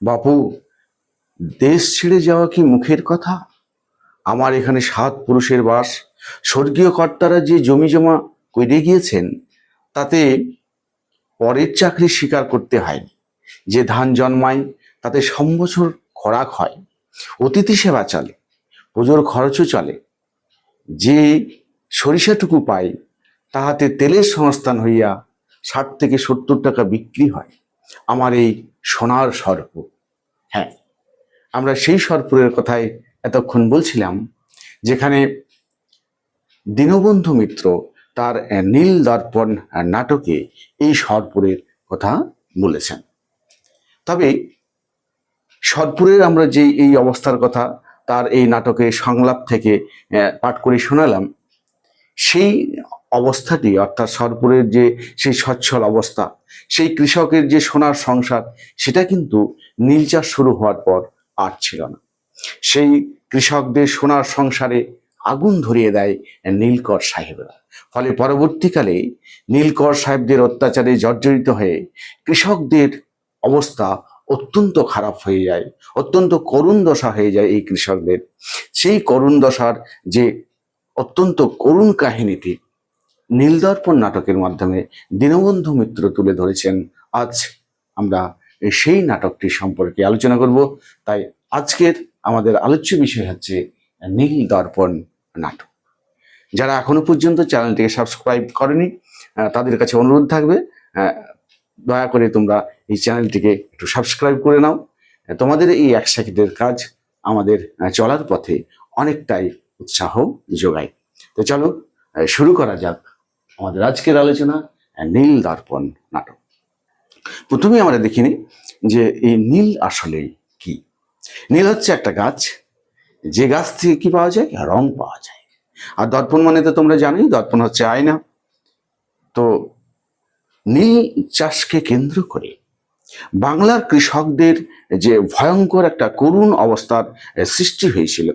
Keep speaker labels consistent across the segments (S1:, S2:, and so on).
S1: বাপু, দেশ ছেড়ে যাওয়া কি মুখের কথা? আমার এখানে 7 পুরুষের বাস। স্বর্গীয় কর্তারা যে জমি জমা করে গিয়েছেন, তাতে পরের চাকরি স্বীকার করতে হয়নি। যে ধান জন্মায় তাতে সম্বছর খোরাক হয়, অতিথি সেবা চলে, পুজোর খরচও চলে। যে সরিষাটুকু পাই, তাহাতে তেলের সংস্থান হইয়া 60 থেকে 70 টাকা বিক্রি হয়। আমার এই সোনার সর্প। হ্যাঁ, আমরা সেই সর্পুরের কথাই এতক্ষণ বলছিলাম, যেখানে দীনবন্ধু মিত্র তার নীল দর্পণ নাটকে এই সর্পুরের কথা বলেছেন। তবে সর্পুরের আমরা যে এই অবস্থার কথা তার এই নাটকের সংলাপ থেকে পাঠ করে শোনালাম, সেই অবস্থাটি অর্থাৎ সর্পুরের যে সেই সচ্ছল অবস্থা, সেই কৃষকের যে সোনার সংসার, সেটা কিন্তু নীল চাষ শুরু হওয়ার পর আর ছিল না। সেই কৃষকদের সোনার সংসারে আগুন ধরিয়ে দেয় নীলকর সাহেবরা। ফলে পরবর্তীকালে নীলকর সাহেবদের অত্যাচারে জর্জরিত হয়ে কৃষকদের অবস্থা অত্যন্ত খারাপ হয়ে যায়, অত্যন্ত করুণ দশা হয়ে যায় এই কৃষকদের। সেই করুণ দশার যে অত্যন্ত করুণ কাহিনীটি নীলদর্পণ নাটকের মাধ্যমে দীনবন্ধু মিত্র তুলে ধরেছেন। আজ আমরা সেই নাটকটি সম্পর্কে আলোচনা করব। তাই আজকের আমাদের আলোচ্য বিষয় হচ্ছে নীলদর্পণ নাটক। যারা এখনো পর্যন্ত চ্যানেলটিকে সাবস্ক্রাইব করেনি, তাদের কাছে অনুরোধ থাকবে, দয়া করে তোমরা এই চ্যানেলটিকে একটু সাবস্ক্রাইব করে নাও। তোমাদের এই 1 সেকেন্ডের কাজ আমাদের চলার পথে অনেকটাই উৎসাহ যোগায়। তো চলো শুরু করা যাক আমাদের আজকের আলোচনা, নীলদর্পণ নাটক। প্রথমে আমরা দেখিনি যে এই নীল আসলে কি। নীল হচ্ছে একটা গাছ, যে গাছ থেকে কি পাওয়া যায়? রং পাওয়া যায়। আর দর্পণ মানে তো তোমরা জানোই, দর্পণ হচ্ছে আয়না। তো নীল চাষকে কেন্দ্র করে বাংলার কৃষকদের যে ভয়ঙ্কর একটা করুণ অবস্থার সৃষ্টি হয়েছিল,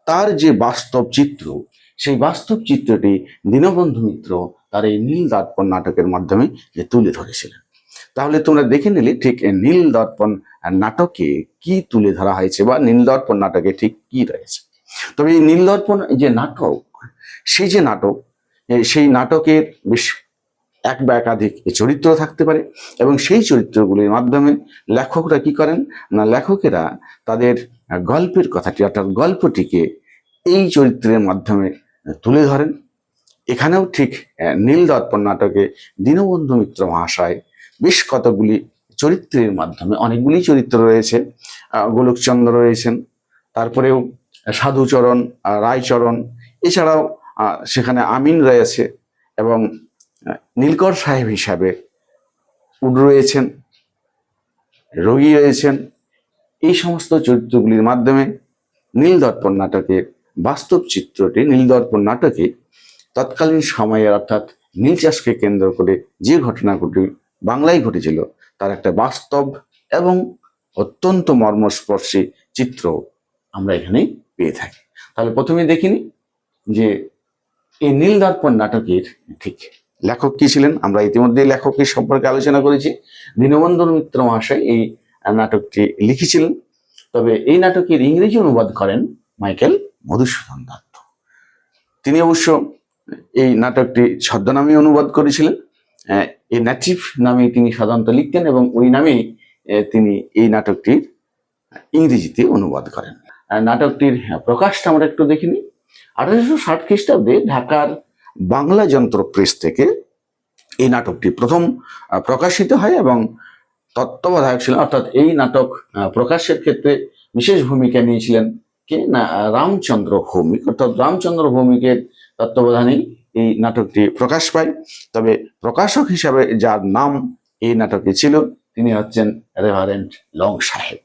S1: তার যে বাস্তব চিত্র, সেই বাস্তব চিত্রটি দীনবন্ধু মিত্র তার এই নীল দর্পণ নাটকের মাধ্যমে তুলে ধরেছিলেন। তাহলে তোমরা দেখে নিলে ঠিক নীল দর্পণ নাটকে কি তুলে ধরা হয়েছে বা নীল দর্পণ নাটকে ঠিক কি রয়েছে। তবে এই নীল দর্পণ যে নাটক, সেই যে নাটক, সেই নাটকের বেশ এক বা একাধিক চরিত্র থাকতে পারে, এবং সেই চরিত্রগুলির মাধ্যমে লেখকরা কি করেন না, লেখকেরা তাদের গল্পের কথাটি অর্থাৎ গল্পটিকে এই চরিত্রের মাধ্যমে তুলে ধরেন। এখানেও ঠিক নীল দর্পণ নাটকে দীনবন্ধু মিত্র মহাশয় বেশ কতগুলি চরিত্রের মাধ্যমে, অনেকগুলি চরিত্র রয়েছে, গোলকচন্দ্র রয়েছেন, তারপরেও সাধুচরণ, রায়চরণ, এছাড়াও সেখানে আমিন রয়েছে, এবং নীলকর সাহেব হিসাবে রয়েছেন, রোগী রয়েছেন। এই সমস্ত চরিত্রগুলির মাধ্যমে নীলদর্পণ নাটকের বাস্তব চিত্রটি, নীলদর্পণ নাটকে তৎকালীন সময়ের অর্থাৎ নীল চাষকে কেন্দ্র করে যে ঘটনাগুলি বাংলায় ঘটেছিল, তার একটা বাস্তব এবং অত্যন্ত মর্মস্পর্শী চিত্র আমরা এখানে পেয়ে থাকি। তাহলে প্রথমে দেখিনি যে এই নীলদর্পণ নাটকের ঠিক লেখক কি ছিলেন। আমরা ইতিমধ্যে লেখকের সম্পর্কে আলোচনা করেছি। দীনবন্ধু মিত্র মহাশয় এই নাটকটি লিখেছিলেন। তবে এই নাটকের ইংরেজি অনুবাদ করেন মাইকেল মধুসূদন দত্ত। তিনি অবশ্য এই নাটকটি ছদ্মনামে অনুবাদ করেছিলেন। এই নেটিভ নামে তিনি সাধারণত লিখতেন, এবং ওই নামেই তিনি এই নাটকটির ইংরেজিতে অনুবাদ করেন। নাটকটির প্রকাশটা আমরা একটু দেখিনি। 1860 খ্রিস্টাব্দে ঢাকার বাংলা যন্ত্র প্রেস থেকে এই নাটকটি প্রথম প্রকাশিত হয়, এবং তত্ত্বাবধায়ক ছিলেন, অর্থাৎ এই নাটক প্রকাশের ক্ষেত্রে বিশেষ ভূমিকা নিয়েছিলেন কে না, রামচন্দ্র ভৌমিক। অর্থাৎ রামচন্দ্র ভৌমিকের তত্ত্বাবধানেই এই নাটকটি প্রকাশ পায়। তবে প্রকাশক হিসাবে যার নাম এই নাটকে ছিল, তিনি হচ্ছেন রেভারেন্ড লং সাহেব।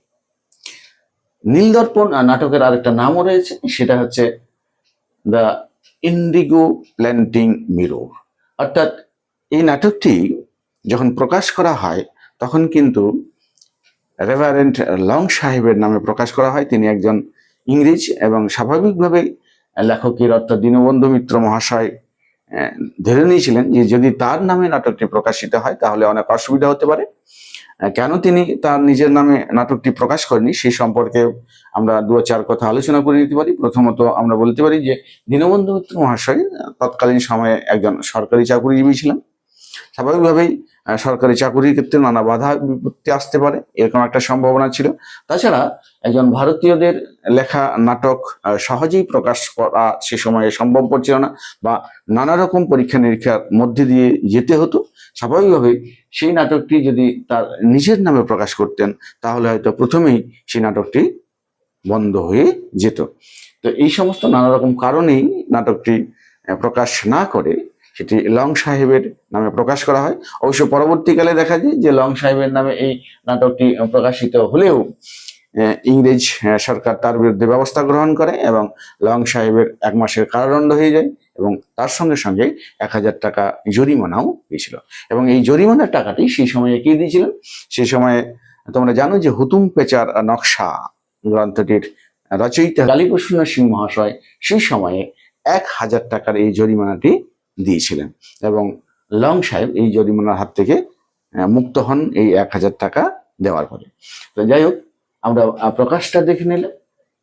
S1: নীলদর্পণ নাটকের আরেকটা নামও রয়েছে, সেটা হচ্ছে দ্য ইন্ডিগো প্ল্যান্টিং মিরর। অর্থাৎ এই নাটকটি যখন প্রকাশ করা হয়, তখন কিন্তু রেভারেন্ড লং সাহেবের নামে প্রকাশ করা হয়। তিনি একজন ইংরেজ, এবং স্বাভাবিকভাবে লেখকের অর্থাৎ দীনবন্ধু মিত্র মহাশয় ধরে নিয়েছিলেন যে যদি তার নামে নাটকটি প্রকাশিত হয় তাহলে অনেক অসুবিধা হতে পারে। কেন তিনি তার নিজের নামে নাটকটি প্রকাশ করেনি সেই সম্পর্কে আমরা দু চার কথা আলোচনা করে নিতে পারি। প্রথমত আমরা বলতে পারি যে দীনবন্ধু মিত্র মহাশয় তৎকালীন সময়ে একজন সরকারি চাকুরিজীবী ছিলেন। স্বাভাবিকভাবেই সরকারি চাকুরির ক্ষেত্রে নানা বাধা বিপত্তি আসতে পারে, এরকম একটা সম্ভাবনা ছিল। তাছাড়া একজন ভারতীয়দের লেখা নাটক সহজেই প্রকাশ করা সে সময়ে সম্ভবপর ছিল না, বা নানা রকম পরীক্ষা নিরীক্ষার মধ্যে দিয়ে যেতে হতো। স্বাভাবিকভাবেই সেই নাটকটি যদি তার নিজের নামে প্রকাশ করতেন তাহলে হয়তো প্রথমেই সেই নাটকটি বন্ধ হয়ে যেত। তো এই সমস্ত নানা রকম কারণেই নাটকটি প্রকাশ না করে সেটি লং সাহেবের নামে প্রকাশ করা হয়। অবশ্য পরবর্তীকালে দেখা যায় যে লং সাহেবের নামে এই নাটকটি প্রকাশিত হলেও ইংরেজ সরকার তার বিরুদ্ধে ব্যবস্থা গ্রহণ করে এবং লং সাহেবের 1 মাসের কারাদণ্ড হয়ে যায় এবং তার সঙ্গে সঙ্গে 1000 টাকা জরিমানাও হয়েছিল। এবং এই জরিমানার টাকাটি সেই সময়ে কে দিয়েছিলেন? সেই সময়ে তোমরা জানো যে হুতুম পেচার নকশা গ্রন্থটির রচয়িতা কালীপ্রসন্ন সিং মহাশয় সেই সময়ে 1000 টাকার এই জরিমানাটি দিয়েছিলেন এবং লং সাহেব এই জরিমানার হাত থেকে মুক্ত হন এই 1000 টাকা দেওয়ার পরে। তো যাই হোক, আমরা প্রকাশটা দেখে নিলাম।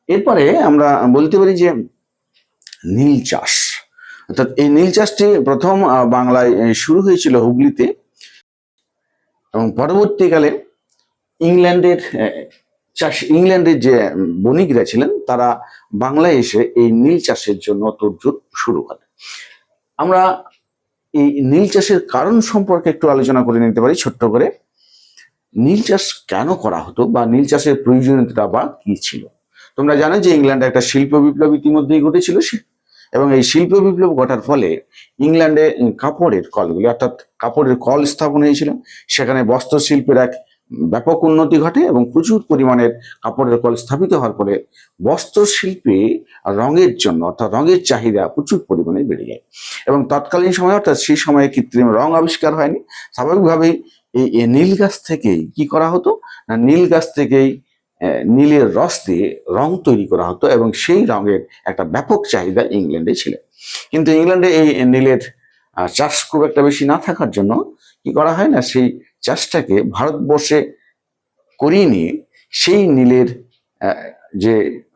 S1: এরপরে আমরা বলতে পারি যে নীল চাষ, অর্থাৎ এই নীল চাষটি প্রথম বাংলায় শুরু হয়েছিল হুগলিতে এবং পরবর্তীকালে ইংল্যান্ডের যে বণিকরা ছিলেন তারা বাংলায় এসে এই নীল চাষের জন্য তোড়জোড় শুরু করে। আমরা এই নীল চাষের কারণ সম্পর্কে একটু আলোচনা করে নিতে পারি ছোট্ট করে। নীল চাষ কেন করা হতো বা নীল চাষের প্রয়োজনীয়তা বা কি ছিল? তোমরা জানো যে ইংল্যান্ডে একটা শিল্প বিপ্লব ইতিমধ্যেই ঘটেছিল এবং এই শিল্প বিপ্লব ঘটার ফলে ইংল্যান্ডে কাপড়ের কলগুলি, অর্থাৎ কাপড়ের কল স্থাপন হয়েছিল। সেখানে বস্ত্র শিল্পের এক ব্যাপক উন্নতি ঘটে এবং প্রচুর পরিমাণের কাপড়ের কল স্থাপিত হওয়ার ফলে বস্ত্র শিল্পে রঙের জন্য, অর্থাৎ রঙের চাহিদা প্রচুর পরিমাণে বেড়ে যায়। এবং তৎকালীন সময়, অর্থাৎ সেই সময়ে কৃত্রিম রং আবিষ্কার হয়নি। স্বাভাবিকভাবেই এই নীল গাছ থেকেই কি করা হতো না, নীল গাছ থেকেই নীলের রস দিয়ে রং তৈরি করা হতো এবং সেই রঙের একটা ব্যাপক চাহিদা ইংল্যান্ডে ছিল। কিন্তু ইংল্যান্ডে এই নীলের চাষ খুব একটা বেশি না থাকার জন্য কি করা হয় না, সেই চাষটাকে ভারতবর্ষে করিয়ে নিয়ে সেই নীলের যে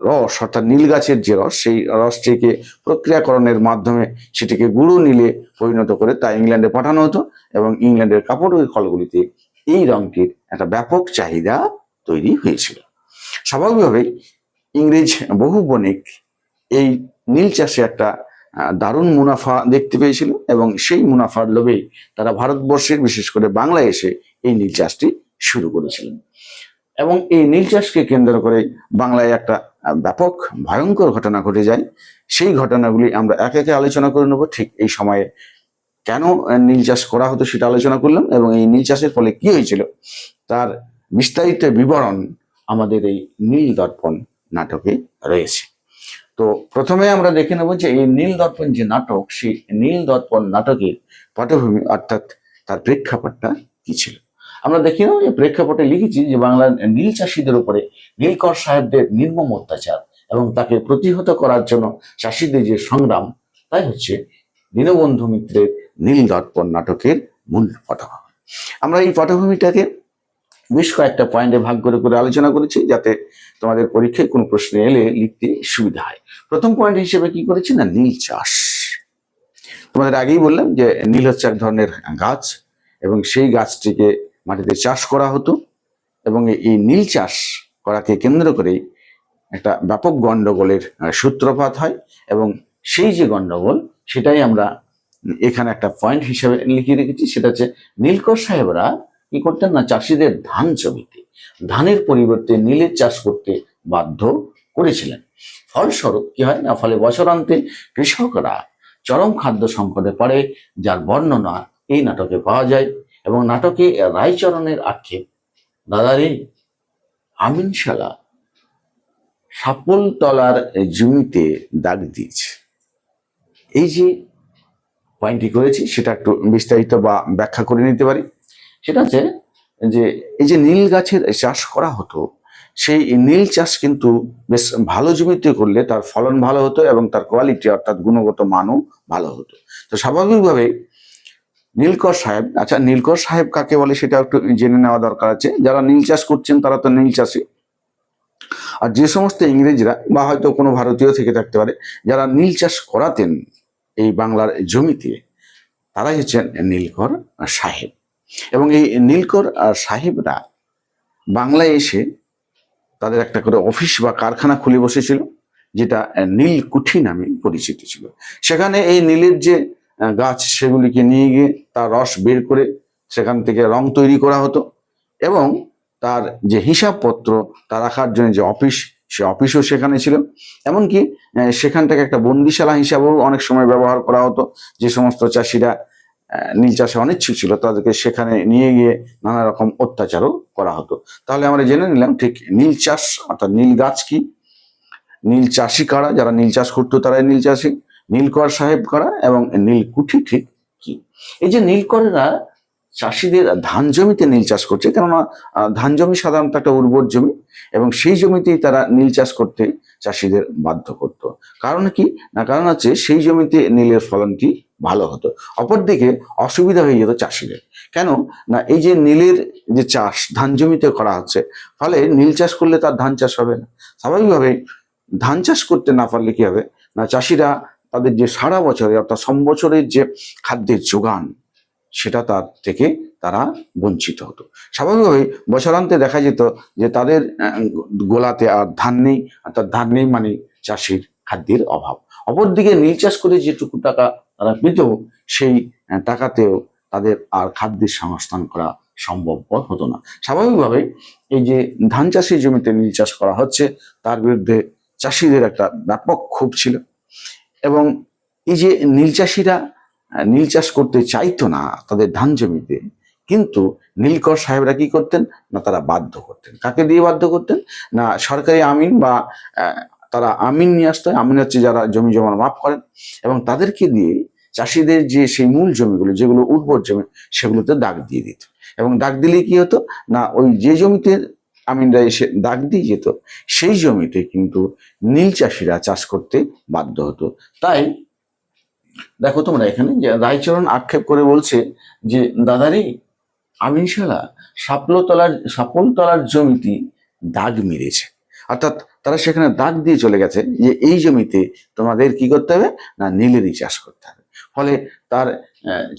S1: রস, অর্থাৎ নীল গাছের যে রস, সেই রসটিকে প্রক্রিয়াকরণের মাধ্যমে সেটিকে গুঁড়ো নীলে পরিণত করে তা ইংল্যান্ডে পাঠানো হতো এবং ইংল্যান্ডের কাপড়ের কলগুলিতে এই রংটির একটা ব্যাপক চাহিদা তৈরি হয়েছিল। স্বাভাবিকভাবেই ইংরেজ বহু বণিক এই নীল চাষে একটা দারুণ মুনাফা দেখতে পেয়েছিল এবং সেই মুনাফার লোভেই তারা ভারতবর্ষের, বিশেষ করে বাংলায় এসে এই নীল চাষটি শুরু করেছিলেন। এবং এই নীল চাষকে কেন্দ্র করে বাংলায় একটা ব্যাপক ভয়ঙ্কর ঘটনা ঘটে যায়। সেই ঘটনাগুলি আমরা একে একে আলোচনা করে নেব। ঠিক এই সময়ে কেন নীল চাষ করা হতো সেটা আলোচনা করলাম এবং এই নীল চাষের ফলে কি হয়েছিল তার বিস্তারিত বিবরণ আমাদের এই নীল দর্পণ নাটকে রয়েছে। তো প্রথমে আমরা দেখে নেব যে এই নীল দর্পণ যে নাটক, সেই নীল দর্পণ নাটকের পটভূমি অর্থাৎ তার প্রেক্ষাপটটা কি ছিল। আমরা দেখি নেব যে প্রেক্ষাপটে লিখেছি যে বাংলার নীল চাষীদের উপরে নীলকর সাহেবদের নির্মম অত্যাচার এবং তাকে প্রতিহত করার জন্য চাষীদের যে সংগ্রাম, তাই হচ্ছে দীনবন্ধু মিত্রের নীল দর্পণ নাটকের মূল পটভূমি। আমরা এই পটভূমিটাকে বেশ কয়েকটা পয়েন্টে ভাগ করে করে আলোচনা করেছি যাতে তোমাদের পরীক্ষায় কোনো প্রশ্ন এলে লিখতে সুবিধা হয়। প্রথম পয়েন্ট হিসেবে কি করেছি না, নীল চাষ। তোমাদের আগেই বললাম যে নীল হচ্ছে এক ধরনের গাছ এবং সেই গাছটিকে মাটিতে চাষ করা হতো এবং এই নীল চাষ করাকে কেন্দ্র করে একটা ব্যাপক গন্ডগোলের সূত্রপাত হয় এবং সেই যে গন্ডগোল সেটাই আমরা এখানে একটা পয়েন্ট হিসেবে লিখে রেখেছি। সেটা হচ্ছে নীলকর সাহেবরা কি করতেন না, চাষিদের ধান জমিতে ধানের পরিবর্তে নীলের চাষ করতে বাধ্য করেছিলেন। ফলস্বরূপ কি হয় না, ফলে বছরান্তে কৃষকরা চরম খাদ্য সংকটে পড়ে, যার বর্ণনা এই নাটকে পাওয়া যায়। এবং নাটকে রায়চরণের আক্ষেপ, দাদারে আমিন শালা সাপল তলার জমিতে দাগ দিয়েছে। এই যে পয়েন্টটি করেছি সেটা একটু বিস্তারিত বা ব্যাখ্যা করে নিতে পারি। সেটা হচ্ছে যে এই যে নীল গাছের চাষ করা হতো, সেই নীল চাষ কিন্তু বেশ ভালো জমিতে করলে তার ফলন ভালো হতো এবং তার কোয়ালিটি অর্থাৎ গুণগত মানও ভালো হতো। তো স্বাভাবিকভাবে নীলকর সাহেব, আচ্ছা নীলকর সাহেব কাকে বলে সেটা একটু জেনে নেওয়া দরকার আছে। যারা নীল চাষ করছেন তারা তো নীল চাষী, আর যে সমস্ত ইংরেজরা বা হয়তো কোনো ভারতীয় থেকে থাকতে পারে যারা নীল চাষ করাতেন এই বাংলার জমিতে, তারাই হচ্ছেন নীলকর সাহেব। এবং এই নীলকর সাহেবরা বাংলায় এসে তাদের একটা করে অফিস বা কারখানা খুলে বসেছিল, যেটা নীলকুঠি নামে পরিচিত ছিল। সেখানে এই নীলের যে গাছ সেগুলিকে নিয়ে গিয়ে তার রস বের করে সেখান থেকে রং তৈরি করা হতো, এবং তার যে হিসাবপত্র তা রাখার জন্য যে অফিস, সে অফিসও সেখানে ছিল। এমনকি সেখান থেকে একটা বন্দিশালা হিসাবেও অনেক সময় ব্যবহার করা হতো। যে সমস্ত চাষিরা নীল চাষে অনিচ্ছুক ছিল তাদেরকে সেখানে নিয়ে গিয়ে নানা রকম অত্যাচারও করা হতো। তাহলে আমরা জেনে নিলাম ঠিক নীল চাষ অর্থাৎ নীল গাছ কি, নীল চাষি কারা, যারা নীল চাষ করতো তারাই নীল চাষি, নীলকর সাহেব কারা, এবং নীলকুঠি ঠিক কি। এই যে নীলকরেরা চাষিদের ধান জমিতে নীল চাষ করছে, কেননা ধান জমি সাধারণত একটা উর্বর জমি, এবং সেই জমিতেই তারা নীল চাষ করতে চাষিদের বাধ্য করত। কারণ কি না, কারণ হচ্ছে সেই জমিতে নীলের ফলনটি ভালো হতো। অপরদিকে অসুবিধা হয়ে যেত চাষিদের। কেন না, এই যে নীলের যে চাষ ধান জমিতে করা হচ্ছে, ফলে নীল চাষ করলে তার ধান চাষ হবে না। স্বাভাবিকভাবে ধান চাষ করতে না পারলে কি হবে না, চাষিরা তাদের যে সারা বছরে অর্থাৎ সম্বছরের যে খাদ্যের যোগান সেটা তার থেকে তারা বঞ্চিত হতো। স্বাভাবিকভাবে বছরান্তে দেখা যেত যে তাদের গোলাতে আর ধান নেই, অর্থাৎ ধান নেই মানে চাষির খাদ্যের অভাব। অপরদিকে নীল চাষ করে যেটুকু টাকা তারা পেত, সেই টাকাতেও তাদের আর খাদ্যের সংস্থান করা সম্ভবপর হতো না। স্বাভাবিকভাবে এই যে ধান চাষের জমিতে নীল চাষ করা হচ্ছে, তার বিরুদ্ধে চাষিদের একটা ব্যাপক ক্ষোভ ছিল। এবং এই যে নীল চাষিরা নীল চাষ করতে চাইতো না তাদের ধান জমিতে, কিন্তু নীলকর সাহেবরা কি করতেন না, তারা বাধ্য করতেন। কাকে দিয়ে বাধ্য করতেন না, সরকারি আমিন বা তারা আমিন নিয়ে আসতো। আমিন হচ্ছে যারা জমি জমার মাপ করেন, এবং তাদেরকে দিয়ে চাষিদের যে সেই মূল জমিগুলো যেগুলো উর্বর জমি সেগুলোতে দাগ দিয়ে দিত। এবং দাগ দিলে কি হতো না, ওই যে জমিতে আমিনরা এসে দাগ দিয়ে যেত সেই জমিতে কিন্তু নীল চাষিরা চাষ করতে বাধ্য হতো। তাই দেখো তোমরা এখানে যে রায়চরণ আক্ষেপ করে বলছে যে দাদারি আমিন শালা সাপলতলার জমিতে দাগ মেরেছে, অর্থাৎ তারা সেখানে দাগ দিয়ে চলে গেছে যে এই জমিতে তোমাদের কি করতে হবে না, নীলেরই চাষ করতে হবে। ফলে তার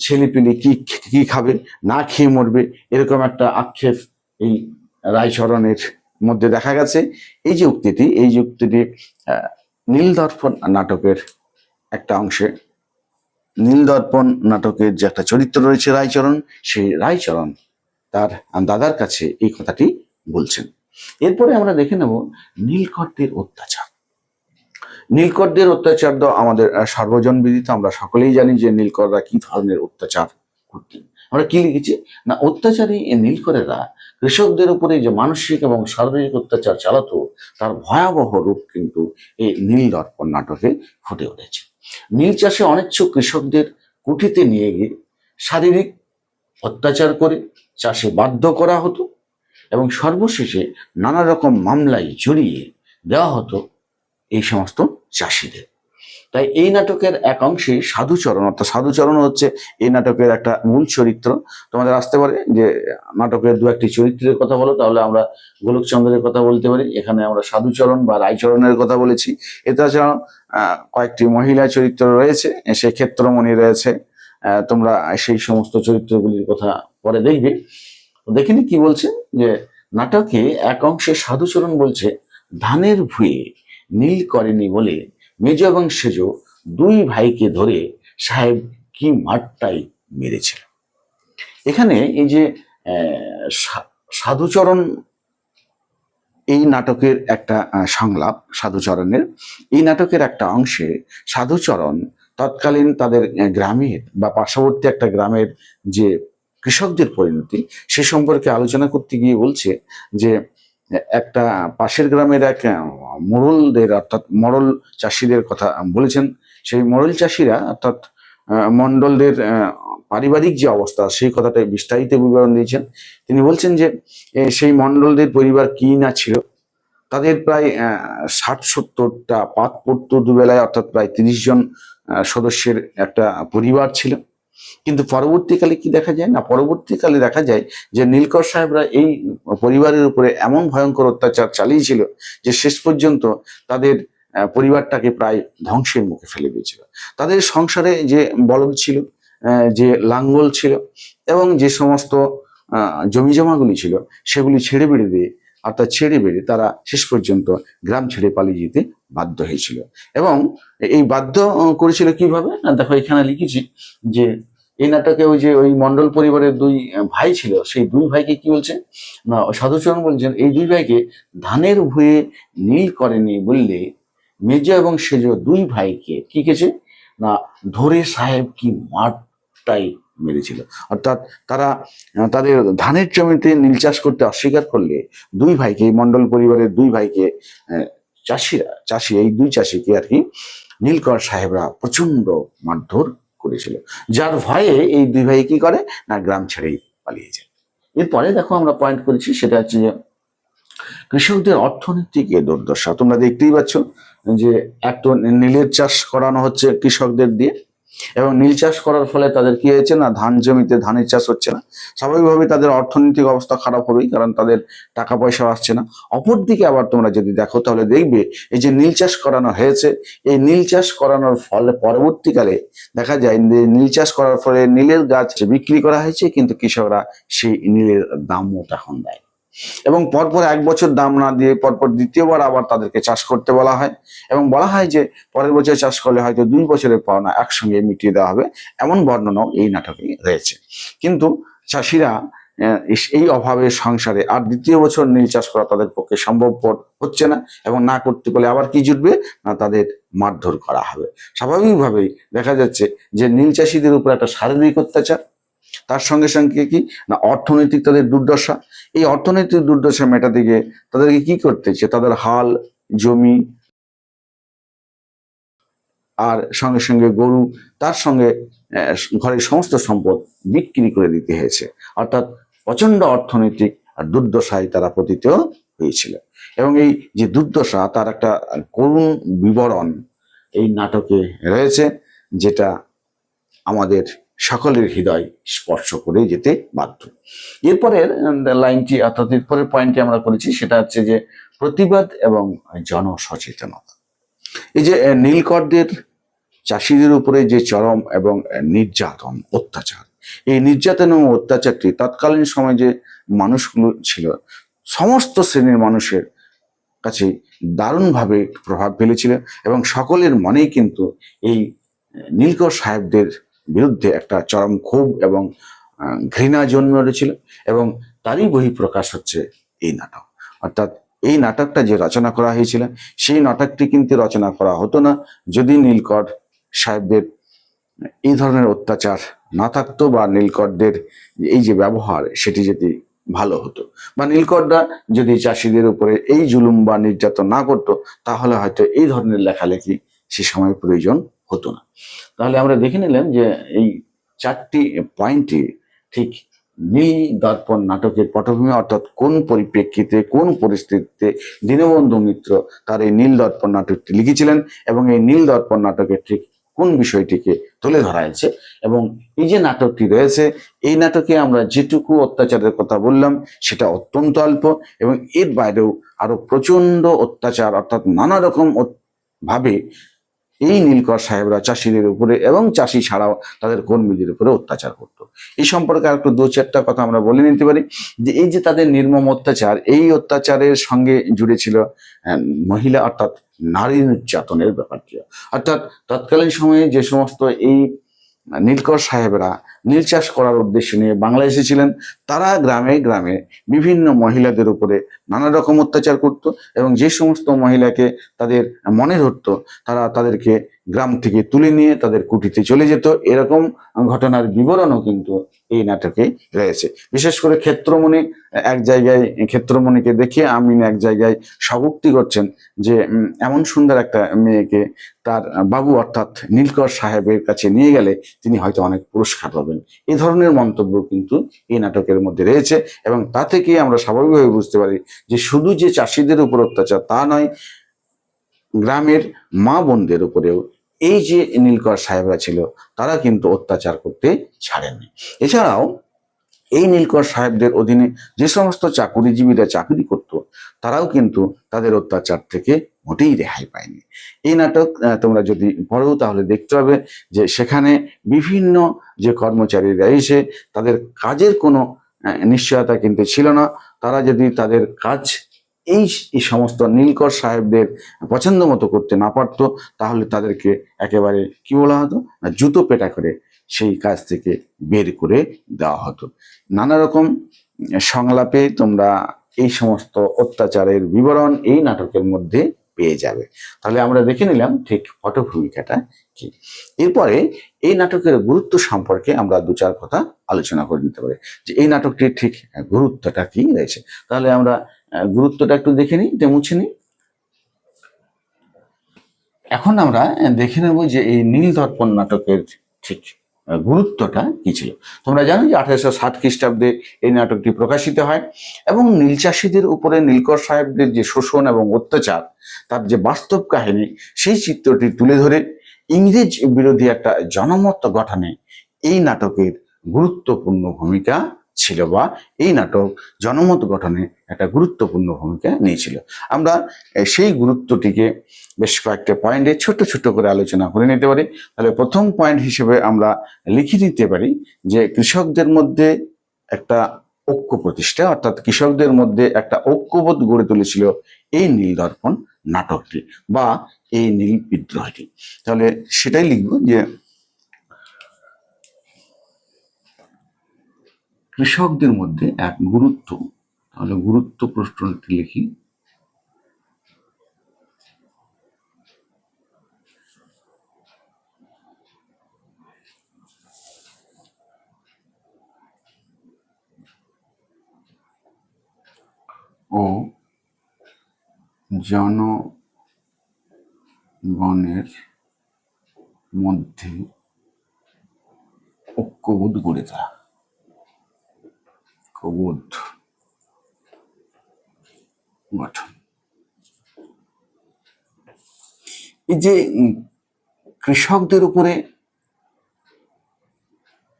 S1: ছেলেপিলে কি কি খাবে, না খেয়ে মরবে, এরকম একটা আক্ষেপ এই রায়চরণের মধ্যে দেখা গেছে। এই যে উক্তিটি নীলদর্পণ নাটকের একটা অংশে, নীলদর্পণ নাটকের যে একটা চরিত্র রয়েছে রায়চরণ, সেই রায়চরণ তার দাদার কাছে এই কথাটি বলছেন। এরপরে আমরা দেখে নেব নীলকরদের অত্যাচার। নীলকরদের অত্যাচার তো আমাদের সর্বজন বিদিত, আমরা সকলেই জানি যে নীলকররা কি ধরনের অত্যাচার করতেন। আমরা কি লিখেছি না, অত্যাচারী এই নীলকরেরা কৃষকদের উপরে যে মানসিক এবং শারীরিক অত্যাচার চালাতো, তার ভয়াবহ রূপ কিন্তু এই নীলদর্পণ নাটকে ফুটে উঠেছে। নীল চাষে অনিচ্ছুক কৃষকদের কুঠিতে নিয়ে গিয়ে শারীরিক অত্যাচার করে চাষে বাধ্য করা হতো, এবং সর্বশেষে নানা রকম মামলায় জড়িয়ে দেওয়া হতো এই সমস্ত চাষিদের। তাই এই নাটকের এক অংশে সাধুচরণ, অর্থাৎ সাধুচরণ হচ্ছে এই নাটকের একটা মূল চরিত্র। তোমাদের আসতে পারে যে নাটকের দু একটি চরিত্রের কথা বলো, তাহলে আমরা গোলকচন্দ্রের কথা বলতে পারি। এখানে আমরা সাধুচরণ বা রায়চরণের কথা বলেছি। এছাড়াও কয়েকটি মহিলা চরিত্র রয়েছে, সে ক্ষেত্রমণি রয়েছে। তোমরা সেই সমস্ত চরিত্রগুলির কথা পরে দেখবে। দেখিনি কি বলছে যে নাটকে এক অংশে সাধুচরণ বলছে, ধানের ভুঁয়ে নীল করেনি বলে মেজ এবং সেজ দুই ভাইকে ধরে সাহেব কি মারটাই মেরেছিল। এখানে এই যে সাধুচরণ, এই নাটকের একটা সংলাপ সাধুচরণের, এই নাটকের একটা অংশে সাধুচরণ তৎকালীন তাদের গ্রামের বা পার্শ্ববর্তী একটা গ্রামের যে কৃষকদের পরিণতি সে সম্পর্কে আলোচনা করতে গিয়ে বলছে যে একটা পাশের গ্রামের এক মোড়লদের অর্থাৎ মোড়ল চাষিদের কথা বলেছেন। সেই মোড়ল চাষিরা অর্থাৎ মণ্ডলদের পারিবারিক যে অবস্থা সেই কথাটাই বিস্তারিত বিবরণ দিয়েছেন। তিনি বলছেন যে সেই মণ্ডলদের পরিবার কি না ছিল, তাদের প্রায় 60-70টা পাত পড়তো দুবেলায়, অর্থাৎ প্রায় 30 জন সদস্যের একটা পরিবার ছিল। কিন্তু পরবর্তীকালে কি দেখা যায় না, পরবর্তীকালে দেখা যায় যে নীলকর সাহেবরা এই পরিবারের উপরে এমন ভয়ঙ্কর অত্যাচার চালিয়েছিল যে শেষ পর্যন্ত তাদের পরিবারটাকে প্রায় ধ্বংসের মুখে ফেলে দিয়েছিল। তাদের সংসারে যে বলদ ছিল, যে লাঙ্গল ছিল, এবং যে সমস্ত জমি জমাগুলি ছিল, সেগুলি ছেড়ে বেড়ে দিয়ে, অর্থাৎ ছেড়ে বেড়ে তারা শেষ পর্যন্ত গ্রাম ছেড়ে পালিয়ে যেতে বাধ্য হয়েছিল। এবং এই বাধ্য করেছিল কিভাবে না, দেখো এখানে লিখেছি যে এই নাটকে ওই যে ওই মন্ডল পরিবারের দুই ভাই ছিল, সেই দুই ভাইকে কি বলছে না, সাধুচরণ বলছেন এই দুই ভাইকে ধানের ভুঁয়ে নীল করেনি বললে মেজ এবং সেজ দুই ভাইকে কি কেছে না, ধরে সাহেব কি মারটাই মেরেছিল। অর্থাৎ তারা তাদের ধানের জমিতে নীল চাষ করতে অস্বীকার করলে দুই ভাইকে, এই মন্ডল পরিবারের দুই ভাইকে, চাষি এই দুই চাষিকে আর কি নীলকর সাহেবরা প্রচন্ড মারধর করেছিল, যার ভয়ে এই দুই ভাই কি করে না, গ্রাম ছেড়েই পালিয়ে যায়। এরপরে দেখো আমরা পয়েন্ট করেছি, সেটা হচ্ছে যে কৃষকদের অর্থনৈতিক এ দুর্দশা। তোমরা দেখতেই পাচ্ছ যে এক তো নীলের চাষ করানো হচ্ছে কৃষকদের দিয়ে, এবং নীল চাষ করার ফলে তাদের কি হয়েছে না, ধান জমিতে ধানের চাষ হচ্ছে না, স্বাভাবিকভাবে তাদের অর্থনৈতিক অবস্থা খারাপ হবেই, কারণ তাদের টাকা পয়সা আসছে না। অপরদিকে আবার তোমরা যদি দেখো তাহলে দেখবে এই যে নীল চাষ করানো হয়েছে, এই নীল চাষ করানোর ফলে পরবর্তীকালে দেখা যায় যে নীল চাষ করার ফলে নীলের গাছ বিক্রি করা হয়েছে, কিন্তু কৃষকরা সেই নীলের দামও তখন দেয়, এবং পরপর এক বছর দাম না দিয়ে পরপর দ্বিতীয়বার আবার তাদেরকে চাষ করতে বলা হয়, এবং বলা হয় যে পরের বছর চাষ করলে হয়তো 2 বছরের পাওনা একসঙ্গে মিটিয়ে দেওয়া হবে, এমন বর্ণনাও এই নাটকে রয়েছে। কিন্তু চাষিরা এই অভাবের সংসারে আর দ্বিতীয় বছর নীল চাষ করা তাদের পক্ষে সম্ভবপর হচ্ছে না, এবং না করতে পারলে আবার কি জুটবে না, তাদের মারধর করা হবে। স্বাভাবিকভাবেই দেখা যাচ্ছে যে নীল চাষিদের উপর একটা শারীরিক অত্যাচার, তার সঙ্গে সঙ্গে কি না অর্থনৈতিক তাদের দুর্দশা। এই অর্থনৈতিক দুর্দশা মেটাতে গিয়ে তাদেরকে কি করতে হচ্ছে, তাদের হাল জমি আর সঙ্গে সঙ্গে গরু, তার সঙ্গে ঘরের সমস্ত সম্পদ বিক্রি করে দিতে হয়েছে। অর্থাৎ প্রচন্ড অর্থনৈতিক দুর্দশায় তারা পতিত হয়েছিল, এবং এই যে দুর্দশা তার একটা করুণ বিবরণ এই নাটকে রয়েছে, যেটা আমাদের সকলের হৃদয় স্পর্শ করে যেতে বাধ্য। এরপরের লাইনটি, অর্থাৎ এরপরের পয়েন্টটি আমরা করেছি, সেটা হচ্ছে যে প্রতিবাদ এবং জনসচেতনতা। এই যে নীলকরদের চাষিদের উপরে যে চরম এবং নির্যাতন অত্যাচার, এই নির্যাতন এবং অত্যাচারটি তৎকালীন সময় যে মানুষগুলো ছিল, সমস্ত শ্রেণীর মানুষের কাছে দারুণভাবে প্রভাব ফেলেছিল, এবং সকলের মনেই কিন্তু এই নীলকর সাহেবদের বিরুদ্ধে একটা চরম ক্ষোভ এবং ঘৃণা জন্মে উঠেছিল, এবং তারই বহিঃপ্রকাশ হচ্ছে এই নাটক। অর্থাৎ এই নাটকটা যে রচনা করা হয়েছিল, সেই নাটকটি কিন্তু রচনা করা হতো না যদি নীলকর সাহেবদের এই ধরনের অত্যাচার না থাকতো, বা নীলকরদের এই যে ব্যবহার সেটি যদি ভালো হতো, বা নীলকররা যদি চাষিদের উপরে এই জুলুম বা নির্যাতন না করতো, তাহলে হয়তো এই ধরনের লেখালেখি সে সময় প্রয়োজন হতো না। তাহলে আমরা দেখে নিলাম যে এই 4টি পয়েন্টে ঠিক নীল দর্পণ নাটকের পটভূমি, অর্থাৎ কোন পরিপ্রেক্ষিতে কোন পরিস্থিতিতে দীনবন্ধু মিত্র তার এই নীল দর্পণ নাটকটি লিখেছিলেন, এবং এই নীল দর্পণ নাটকের ঠিক কোন বিষয়টিকে তুলে ধরা হয়েছে। এবং এই যে নাটকটি রয়েছে, এই নাটকে আমরা যেটুকু অত্যাচারের কথা বললাম সেটা অত্যন্ত অল্প, এবং এর বাইরেও আরো প্রচন্ড অত্যাচার, অর্থাৎ নানা রকম ভাবে এই নীলকর সাহেবরা চাষিদের উপরে এবং চাষি ছাড়াও তাদের কর্মীদের উপরে অত্যাচার করত। এই সম্পর্কে আর একটু 2-4টা কথা আমরা বলে নিতে পারি, যে এই যে তাদের নির্মম অত্যাচার, এই অত্যাচারের সঙ্গে জুড়ে ছিল মহিলা অর্থাৎ নারী নির্যাতনের ব্যাপারটি। অর্থাৎ তৎকালীন সময়ে যে সমস্ত এই নীলকর সাহেবরা নীল চাষ করার উদ্দেশ্য নিয়ে বাংলা এসেছিলেন, তারা গ্রামে গ্রামে বিভিন্ন মহিলাদের উপরে নানা রকম অত্যাচার করত, এবং যে সমস্ত মহিলাকে তাদের মনে ধরতো তারা তাদেরকে গ্রাম থেকে তুলে নিয়ে তাদের কুটিতে চলে যেত। এরকম ঘটনার বিবরণও কিন্তু এই নাটকে রয়েছে। বিশেষ করে ক্ষেত্রমণি এক জায়গায়, ক্ষেত্রমণিকে দেখে আমিন এক জায়গায় স্বীকারোক্তি করছেন যে এমন সুন্দর একটা মেয়েকে তার বাবু অর্থাৎ নীলকর সাহেবের কাছে নিয়ে গেলে তিনি হয়তো অনেক পুরস্কার পাবেন। এই ধরনের মন্তব্য কিন্তু এই নাটকের মধ্যে রয়েছে, এবং তা থেকে আমরা স্বাভাবিকভাবে বুঝতে পারি যে শুধু যে চাষিদের উপর অত্যাচার তা নয়, গ্রামের মা বোনদের উপরেও এই যে নীলকর সাহেবরা ছিল তারা কিন্তু অত্যাচার করতে ছাড়েননি। এছাড়াও এই নীলকর সাহেবদের অধীনে যে সমস্ত চাকুরিজীবীরা চাকরি করত তারাও কিন্তু তাদের অত্যাচার থেকে মোটেই রেহাই পায়নি। এই নাটক তোমরা যদি পড়ো তাহলে দেখতে পাবে যে সেখানে বিভিন্ন যে কর্মচারীরা এসে তাদের কাজের কোনো নিশ্চয়তা কিন্তু ছিল না। তারা যদি তাদের কাজ এই সমস্ত নীলকর সাহেবদের পছন্দ মতো করতে না পারতো তাহলে তাদেরকে একেবারে কি বলা হতো না, জুতো পেটা করে সেই কাজ থেকে বের করে দেওয়া হতো। নানা রকম সংলাপে তোমরা এই সমস্ত অত্যাচারের বিবরণ এই নাটকের মধ্যে পেয়ে যাবে। তাহলে আমরা দেখে নিলাম ঠিক পটভূমিকাটা কি। এরপরে এই নাটকের গুরুত্ব সম্পর্কে আমরা দু চার কথা আলোচনা করে নিতে পারি যে এই নাটকটির ঠিক গুরুত্বটা কি রয়েছে। তাহলে আমরা গুরুত্বটা একটু দেখে নিই, মুছে নিই। এখন আমরা দেখে নেব যে এই নীল দর্পণ নাটকের ঠিক গুরুত্বটা কি ছিল। তোমরা জানো যে 1860 খ্রিস্টাব্দে এই নাটকটি প্রকাশিত হয় এবং নীল চাষীদের উপরে নীলকর সাহেবদের যে শোষণ এবং অত্যাচার তার যে বাস্তব কাহিনী সেই চিত্রটি তুলে ধরে ইংরেজ বিরোধী একটা জনমত গঠনে এই নাটকের গুরুত্বপূর্ণ ভূমিকা ছিল, বা এই নাটক জনমত গঠনে একটা গুরুত্বপূর্ণ ভূমিকা নিয়েছিল। আমরা সেই গুরুত্বটিকে বেশ কয়েকটা পয়েন্টে ছোট ছোট করে আলোচনা করে নিতে পারি। তাহলে প্রথম পয়েন্ট হিসেবে আমরা লিখে নিতে পারি যে কৃষকদের মধ্যে একটা ঐক্য প্রতিষ্ঠা, অর্থাৎ কৃষকদের মধ্যে একটা ঐক্যবোধ গড়ে তুলেছিল এই নীল দর্পণ নাটকটি বা এই নীল বিদ্রোহটি। তাহলে সেটাই লিখব যে কৃষকদের মধ্যে এক গুরুত্ব। তাহলে গুরুত্ব প্রশ্নটি লিখি ও জনগণের মধ্যে ঐক্যবোধ গড়ে তোলা। ঐক্যবোধ গঠন। এই যে কৃষকদের উপরে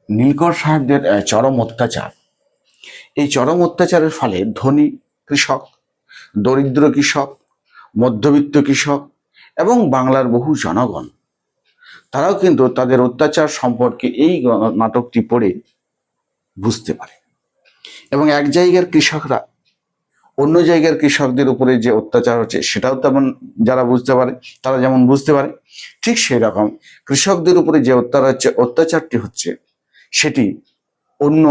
S1: নীলকর সাহেবদের চরম অত্যাচার, এই চরম অত্যাচারের ফলে ধনী কৃষক, দরিদ্র কৃষক, মধ্যবিত্ত কৃষক এবং বাংলার বহু জনগণ তারাও কিন্তু তাদের অত্যাচার সম্পর্কে এই নাটকটি পড়ে বুঝতে পারে এবং এক জায়গার কৃষকরা অন্য জায়গার কৃষকদের উপরে যে অত্যাচার হচ্ছে সেটাও তেমন যারা বুঝতে পারে, তারা যেমন বুঝতে পারে, ঠিক সেই রকম কৃষকদের উপরে যে অত্যাচারটি হচ্ছে সেটি অন্য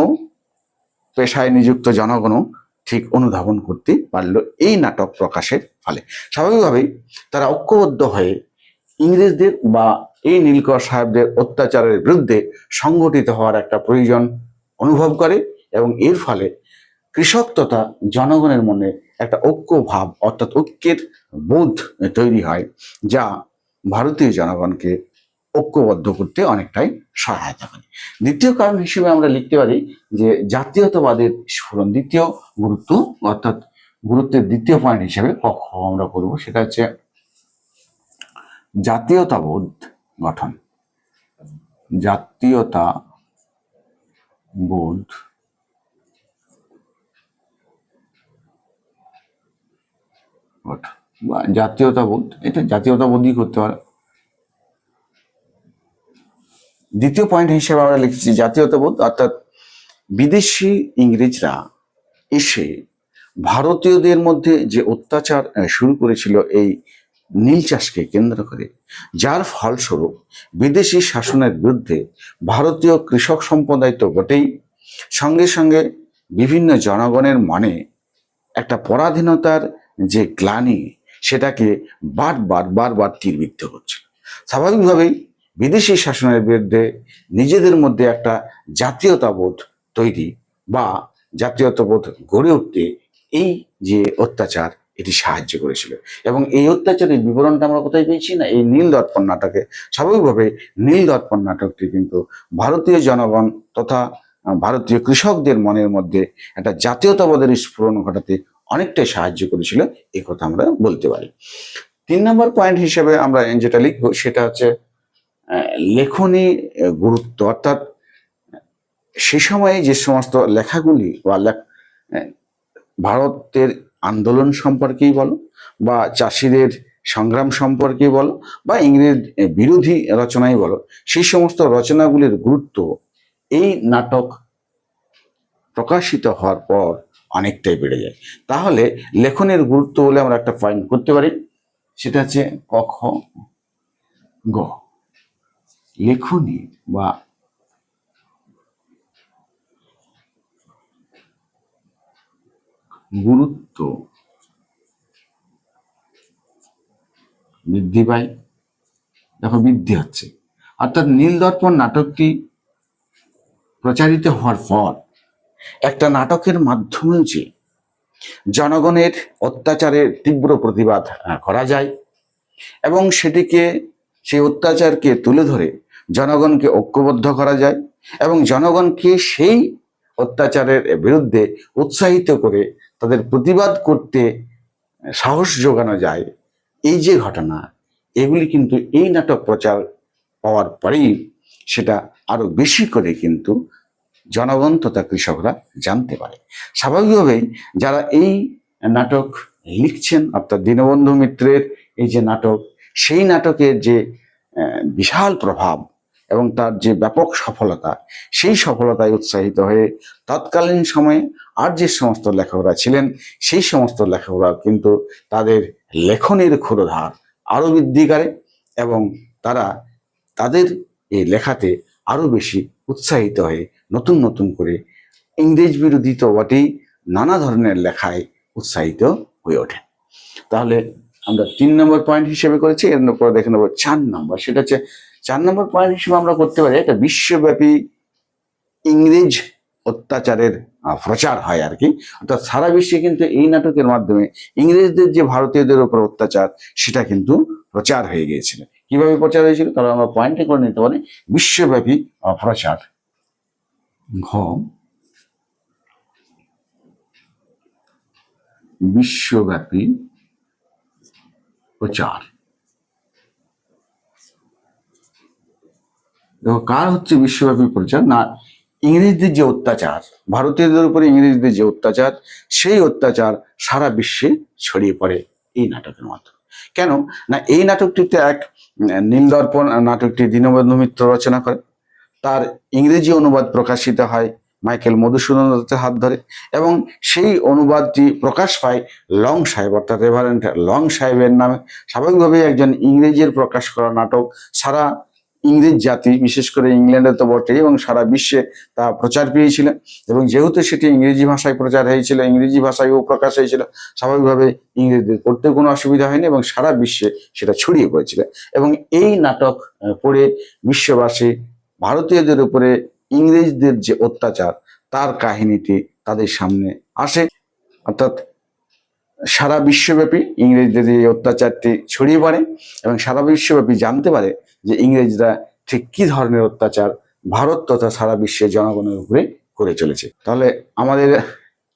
S1: পেশায় নিযুক্ত জনগণও ঠিক অনুধাবন করতে পারল এই নাটক প্রকাশের ফলে। স্বাভাবিকভাবেই তারা ঐক্যবদ্ধ হয়ে ইংরেজদের বা এই নীলকর সাহেবদের অত্যাচারের বিরুদ্ধে সংগঠিত হওয়ার একটা প্রয়োজন অনুভব করে এবং এর ফলে কৃষক তথা জনগণের মনে একটা ঐক্য ভাব অর্থাৎ ঐক্যের বোধ তৈরি হয়, যা ভারতীয় জনগণকে ঐক্যবদ্ধ করতে অনেকটাই সহায়তা করে। দ্বিতীয় কারণ হিসেবে আমরা লিখতে পারি যে জাতীয়তাবাদের স্ফুরণ। দ্বিতীয় গুরুত্ব অর্থাৎ গুরুত্বের দ্বিতীয় পয়েন্ট হিসেবে আমরা করব সেটা হচ্ছে জাতীয়তাবোধ গঠন। জাতীয়তাবোধ বা জাতীয়তাবোধ, এটা জাতীয়তাবোধই করতে পারে। দ্বিতীয় পয়েন্ট হিসেবে আমরা লিখেছি জাতীয়তাবোধ, অর্থাৎ বিদেশি ইংরেজরা এসে ভারতীয়দের মধ্যে যে অত্যাচার শুরু করেছিল এই নীল চাষকে কেন্দ্র করে, যার ফলস্বরূপ বিদেশি শাসনের বিরুদ্ধে ভারতীয় কৃষক সম্প্রদায় তো বটেই, সঙ্গে সঙ্গে বিভিন্ন জনগণের মনে একটা পরাধীনতার যে গ্লানি সেটাকে বারবার তীরবিদ্ধ করছে। স্বাভাবিকভাবেই বিদেশি শাসনের বিরুদ্ধে নিজেদের মধ্যে একটা জাতীয়তাবোধ তৈরি বা জাতীয়তাবোধ গড়ে উঠতে এই যে অত্যাচার এটি সাহায্য করেছিল এবং এই অত্যাচারের বিবরণটা আমরা কোথায় পেয়েছি না এই নীল দর্পণ নাটকে। স্বাভাবিকভাবে নীল দর্পণ নাটকটি কিন্তু ভারতীয় জনগণ তথা ভারতীয় কৃষকদের মনের মধ্যে একটা জাতীয়তাবোধের স্ফুরণ ঘটাতে অনেকটাই সাহায্য করেছিল, এই কথা আমরা বলতে পারি। 3 নম্বর পয়েন্ট হিসেবে আমরা যেটা লিখবো সেটা হচ্ছে লেখনী গুরুত্ব, অর্থাৎ সে সময়ে যে সমস্ত লেখাগুলি বা ভারতের আন্দোলন সম্পর্কেই বলো বা চাষিদের সংগ্রাম সম্পর্কে বলো বা ইংরেজ বিরোধী রচনাই বলো, সেই সমস্ত রচনাগুলির গুরুত্ব এই নাটক প্রকাশিত হওয়ার পর অনেকটাই বেড়ে যায়। তাহলে লেখনের গুরুত্ব বলে আমরা একটা পয়েন্ট করতে পারি, সেটা হচ্ছে ক খ গ, লেখনী বা গুরুত্ব বৃদ্ধি পায়। দেখো বৃদ্ধি হচ্ছে, অর্থাৎ নীলদর্পণ নাটকটি প্রচারিত হওয়ার পর একটা নাটকের মাধ্যমে যে জনগণের অত্যাচারের তীব্র প্রতিবাদ করা যায় এবং সেটিকে, সেই অত্যাচারকে তুলে ধরে জনগণকে ঐক্যবদ্ধ করা যায় এবং জনগণকে সেই অত্যাচারের বিরুদ্ধে উৎসাহিত করে তাদের প্রতিবাদ করতে সাহস যোগানো যায়, এই যে ঘটনা, এগুলি কিন্তু এই নাটক প্রচার পাওয়ার পরেই সেটা আরো বেশি করে কিন্তু জনগণ তথা কৃষকরা জানতে পারে। স্বাভাবিকভাবেই যারা এই নাটক লিখছেন, অর্থাৎ দীনবন্ধু মিত্রের এই যে নাটক, সেই নাটকের যে বিশাল প্রভাব এবং তার যে ব্যাপক সফলতা, সেই সফলতায় উৎসাহিত হয়ে তৎকালীন সময়ে আর যে সমস্ত লেখকরা ছিলেন, সেই সমস্ত লেখকরা কিন্তু তাদের লেখনের ক্ষুরধার আরো বৃদ্ধি করে এবং তারা তাদের এই লেখাতে আরো বেশি উৎসাহিত হয়ে নতুন নতুন করে ইংরেজ বিরোধী তো বটেই, নানা ধরনের লেখায় উৎসাহিত হয়ে ওঠে। তাহলে আমরা 3 নম্বর পয়েন্ট হিসেবে করেছি, এর উপর দেখে নেবো 4 নম্বর। সেটা হচ্ছে 4 নম্বর পয়েন্ট হিসেবে আমরা করতে পারি এটা বিশ্বব্যাপী ইংরেজ অত্যাচারের প্রচার হয় আর কি, অর্থাৎ সারা বিশ্বে কিন্তু এই নাটকের মাধ্যমে ইংরেজদের যে ভারতীয়দের উপর অত্যাচার সেটা কিন্তু প্রচার হয়ে গিয়েছিল। কিভাবে প্রচার হয়েছিল তাহলে আমরা পয়েন্টে করে নিতে পারি বিশ্বব্যাপী প্রচার। ঘ, বিশ্বব্যাপী প্রচার। দেখো কার হচ্ছে বিশ্বব্যাপী প্রচার, না ইংরেজদের যে অত্যাচার, ভারতীয়দের উপরে ইংরেজদের যে অত্যাচার, সেই অত্যাচার সারা বিশ্বে ছড়িয়ে পড়ে এই নাটকের মাধ্যমে। কেন না এই নাটকটিতে এক নীলদর্পণ নাটকটি দীনবন্ধু মিত্র রচনা করে, তার ইংরেজি অনুবাদ প্রকাশিত হয় মাইকেল মধুসূদন দত্তের হাত ধরে এবং সেই অনুবাদটি প্রকাশ পায় লং সাহেব, অর্থাৎ রেভারেন্ট লং সাহেবের নামে। স্বাভাবিকভাবেই একজন ইংরেজের প্রকাশ করা নাটক সারা ইংরেজ জাতি, বিশেষ করে ইংল্যান্ডে তো বটেই, এবং সারা বিশ্বে তা প্রচার পেয়েছিল এবং যেহেতু সেটি ইংরেজি ভাষায় প্রচার হয়েছিল, ইংরেজি ভাষায়ও প্রকাশ হয়েছিল, স্বাভাবিকভাবে ইংরেজদের পড়তে কোনো অসুবিধা হয়নি এবং সারা বিশ্বে সেটা ছড়িয়ে পড়েছিল। এবং এই নাটক পড়ে বিশ্ববাসী ভারতীয়দের উপরে ইংরেজদের যে অত্যাচার তার কাহিনীটি তাদের সামনে আসে, অর্থাৎ সারা বিশ্বব্যাপী ইংরেজদের এই অত্যাচারটি ছড়িয়ে পড়ে এবং সারা বিশ্বব্যাপী জানতে পারে যে ইংরেজরা ঠিক কি ধরনের অত্যাচার ভারত তথা সারা বিশ্বের জনগণের উপরে করে চলেছে। তাহলে আমাদের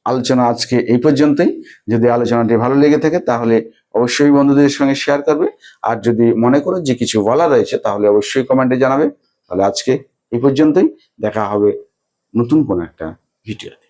S1: আলোচনা আজকে এই পর্যন্তই। যদি আলোচনাটি ভালো লেগে থাকে তাহলে অবশ্যই বন্ধুদের সঙ্গে শেয়ার করবে, আর যদি মনে করো যে কিছু বলা রয়েছে তাহলে অবশ্যই কমেন্টে জানাবে। তাহলে আজকে এই পর্যন্তই, দেখা হবে নতুন কোনো একটা ভিডিওতে।